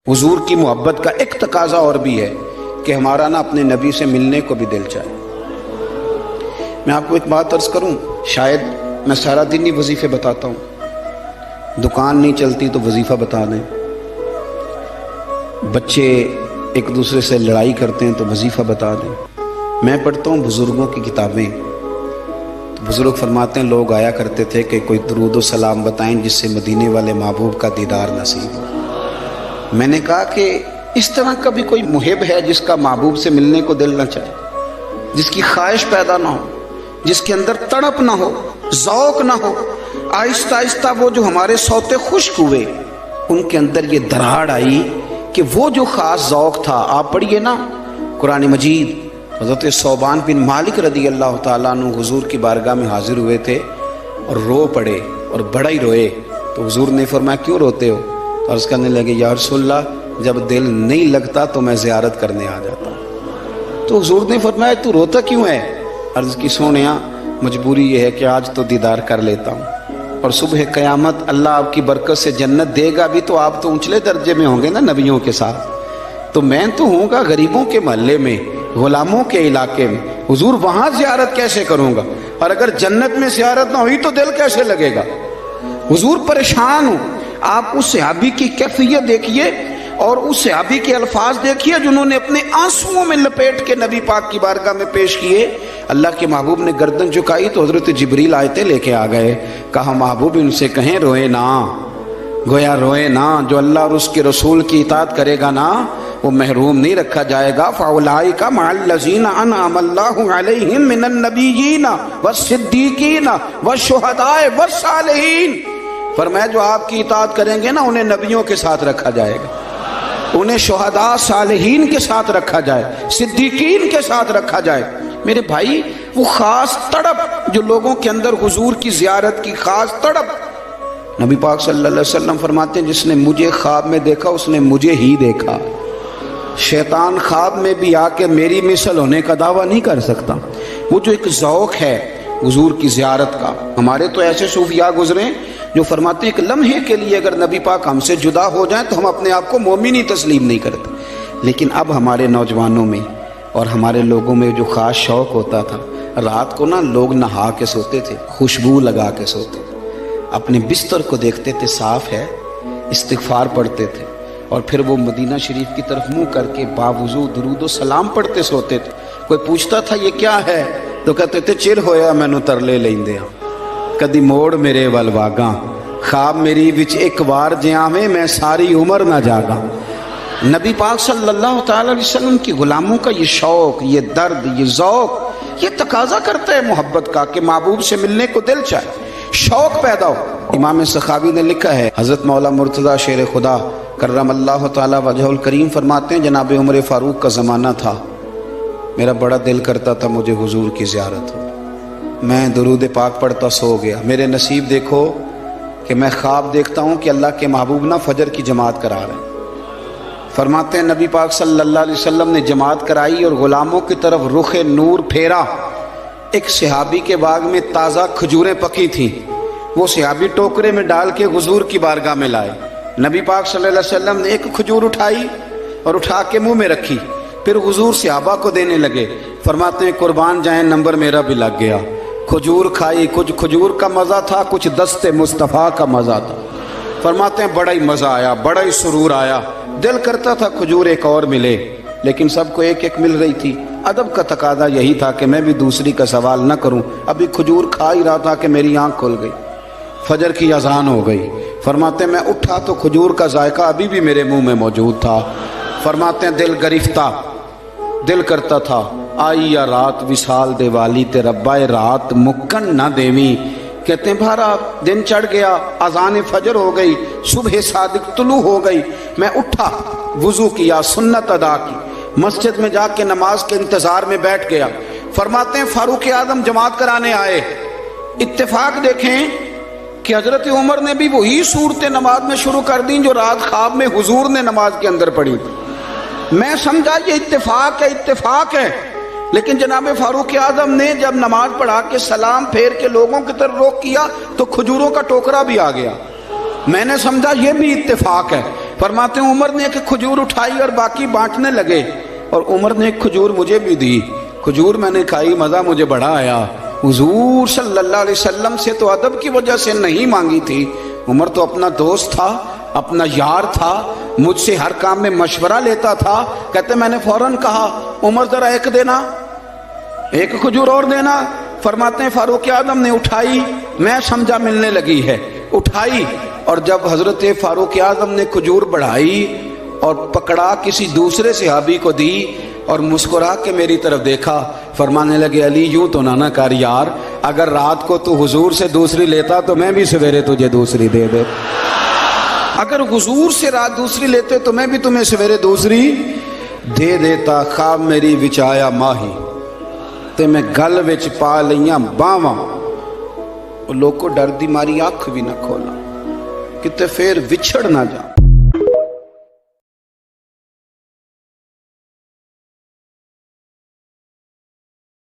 हुजूर की मोहब्बत का एक तकाजा और भी है कि हमारा ना अपने नबी से मिलने को भी दिल चाहे। मैं आपको एक बात अर्ज करूं, शायद मैं सारा दिन ही वजीफे बताता हूं, दुकान नहीं चलती तो वजीफा बता दें, बच्चे एक दूसरे से लड़ाई करते हैं तो वजीफा बता दें। मैं पढ़ता हूं बुजुर्गों की किताबें, तो बुजुर्ग फरमाते हैं लोग आया करते थे कि कोई दरूद व सलाम बताएं जिससे मदीने वाले महबूब का दीदार नसीब हो। मैंने कहा कि इस तरह का भी कोई मुहिब है जिसका महबूब से मिलने को दिल न चाहे, जिसकी ख्वाहिश पैदा ना हो, जिसके अंदर तड़प ना हो, ज़ौक़ ना हो। आहिस्ता आहिस्ता वो जो हमारे सौते खुश्क हुए उनके अंदर ये दरार आई कि वो जो ख़ास ज़ौक़ था, आप पढ़िए ना कुरान मजीद, हज़रत सौबान बिन मालिक रदी अल्लाह ताला अन्हु हुजूर की बारगाह में हाजिर हुए थे और रो पड़े और बड़ा ही रोए। तो हुजूर ने फरमाया क्यों रोते हो? तो अर्ज़ करने लगे या रसूलल्लाह जब दिल नहीं लगता तो मैं ज़ियारत करने आ जाता हूँ। तो हुजूर ने फरमाया तू रोता क्यों है? अर्ज़ की सोनिया मजबूरी ये है कि आज तो दीदार कर लेता हूँ और सुबह क़यामत अल्लाह आपकी बरकत से जन्नत देगा भी तो आप तो ऊंचले दर्जे में होंगे ना नबियों के साथ, तो मैं तो होऊंगा गरीबों के महल्ले में, गुलामों के इलाके में, हुजूर वहाँ ज़ियारत कैसे करूँगा? और अगर जन्नत में ज़ियारत ना हुई तो दिल कैसे लगेगा? हुजूर परेशान हो। आप उस सहाबी की कैफियत देखिए और उस सहाबी के अल्फाज देखिए जिन्होंने अपने आंसुओं में लपेट के नबी पाक की बारगाह में पेश किए। अल्लाह के महबूब ने गर्दन झुकाई तो हजरत जिब्रील आयते लेके आ गए। कहा महबूब इनसे कहें रोए ना, गोया रोए ना, जो अल्लाह और उसके रसूल की इताअत करेगा ना वो महरूम नहीं रखा जाएगा। फ़उलाइका मअल्लज़ीना अनअम अल्लाहु अलैहिम मिनन नबिय्यीना वस्सिद्दीक़ीना वश्शुहदाए वस्सालिहीन। फरमाया जो आपकी इताअत करेंगे ना उन्हें नबियों के साथ रखा जाएगा, उन्हें शुहदा सालिहीन के साथ रखा जाए, सिद्दीकीन के साथ रखा जाए। मेरे भाई वो खास तड़प जो लोगों के अंदर हुजूर की ज़ियारत की खास तड़प, नबी पाक सल्लल्लाहु अलैहि वसल्लम फरमाते हैं जिसने मुझे ख्वाब में देखा उसने मुझे ही देखा। शैतान ख्वाब में भी आके मेरी मिसल होने का दावा नहीं कर सकता। वो जो एक ज़ौक़ है हुजूर की ज़ियारत का, हमारे तो ऐसे सूफिया गुजरे जो फरमाते हैं एक लम्हे के लिए अगर नबी पाक हमसे जुदा हो जाए तो हम अपने आप को मोमिन ही तस्लीम नहीं करते। लेकिन अब हमारे नौजवानों में और हमारे लोगों में जो ख़ास शौक़ होता था, रात को ना लोग नहा के सोते थे, खुशबू लगा के सोते थे, अपने बिस्तर को देखते थे साफ़ है, इस्तिग़फ़ार पढ़ते थे और फिर वो मदीना शरीफ की तरफ मुँह करके बावुज़ू दुरूद व सलाम पढ़ते सोते थे। कोई पूछता था ये क्या है तो कहते थे चिर होया मैनू तरले लेंदे आ, कदी मोड़ मेरे वल वागा, ख्वाब मेरी विच एक बार जियावे मैं सारी उम्र ना जागा। नबी पाक सल्लल्लाहु अलैहि वसल्लम की गुलामों का ये शौक़, ये दर्द, ये ज़ौक़, ये तकाजा करता है मोहब्बत का कि महबूब से मिलने को दिल चाहे, शौक़ पैदा हो। इमाम सखावी ने लिखा है, हज़रत मौला मुर्तज़ा शेर खुदा कर्रमल्लाहु तआला वजहुल करीम फरमाते हैं जनाब उमर फ़ारूक का ज़माना था, मेरा बड़ा दिल करता था मुझे हुजूर की ज़ियारत हो, मैं दुरूद पाक पढ़ता सो गया। मेरे नसीब देखो कि मैं ख्वाब देखता हूँ कि अल्लाह के महबूब ना फजर की जमात करा रहे हैं। फरमाते हैं नबी पाक सल्लल्लाहु अलैहि वसल्लम ने जमात कराई और गुलामों की तरफ रुख नूर फेरा। एक सहाबी के बाग में ताज़ा खजूरें पकी थीं, वो सहाबी टोकरे में डाल के हुजूर की बारगाह में लाए। नबी पाक सल्लल्लाहु अलैहि वसल्लम ने एक खजूर उठाई और उठा के मुँह में रखी, फिर हुजूर सहाबा को देने लगे। फरमाते हैं कुर्बान जाए नंबर मेरा भी लग गया, खजूर खाई, कुछ खजूर का मज़ा था, कुछ दस्ते मुस्तफ़ा का मज़ा था। फरमाते हैं बड़ा ही मज़ा आया, बड़ा ही सुरूर आया, दिल करता था खजूर एक और मिले, लेकिन सबको एक एक मिल रही थी। अदब का तकादा यही था कि मैं भी दूसरी का सवाल न करूं। अभी खजूर खा ही रहा था कि मेरी आंख खुल गई, फजर की अजान हो गई। फरमाते हैं मैं उठा तो खजूर का जायका अभी भी मेरे मुंह में मौजूद था। फरमाते हैं दिल गरिफ्ता, दिल करता था आई या रात विशाल देवाली ते रब्बाए रात मुक्कन ना देवी। कहते हैं भारा दिन चढ़ गया, अजान फजर हो गई, सुबह सादिक तुलू हो गई, मैं उठा, वुजू किया, सुन्नत अदा की, मस्जिद में जाके नमाज के इंतजार में बैठ गया। फरमाते हैं फारूक आजम जमात कराने आए। इत्तेफाक देखें कि हजरत उमर ने भी वही सूरतें नमाज में शुरू कर दी जो रात ख्वाब में हुजूर ने नमाज के अंदर पढ़ी थी। मैं समझा ये इत्तेफाक है, इत्तेफाक है, लेकिन जनाब फारूक आजम ने जब नमाज पढ़ा के सलाम फेर के लोगों की तरफ रुख किया तो खजूरों का टोकरा भी आ गया। मैंने समझा ये भी इत्तेफाक है। फरमाते हैं उमर ने एक खजूर उठाई और बाकी बांटने लगे, और उमर ने एक खजूर मुझे भी दी। खजूर मैंने खाई, मज़ा मुझे बड़ा आया। हुजूर सल्लल्लाहु अलैहि वसल्लम से तो अदब की वजह से नहीं मांगी थी। उमर तो अपना दोस्त था, अपना यार था, मुझसे हर काम में मशवरा लेता था। कहते मैंने फौरन कहा उमर जरा एक देना, एक खजूर और देना। फरमाते हैं फारूक आजम ने उठाई, मैं समझा मिलने लगी है, उठाई, और जब हजरत फारूक आजम ने खजूर बढ़ाई और पकड़ा किसी दूसरे सहाबी को दी और मुस्कुरा के मेरी तरफ देखा, फरमाने लगे अली यूं तो ना कर यार, अगर रात को तू हुजूर से दूसरी लेता तो मैं भी सवेरे तुझे दूसरी दे दे। अगर हुजूर से रात दूसरी लेते तो मैं भी तुम्हें सवेरे दूसरी दे देता। खाब मेरी विचाया माही ते मैं गल विच पा लिया बावां, लोग को डर दी मारी अख भी ना खोला किते फिर विछड़ ना जा।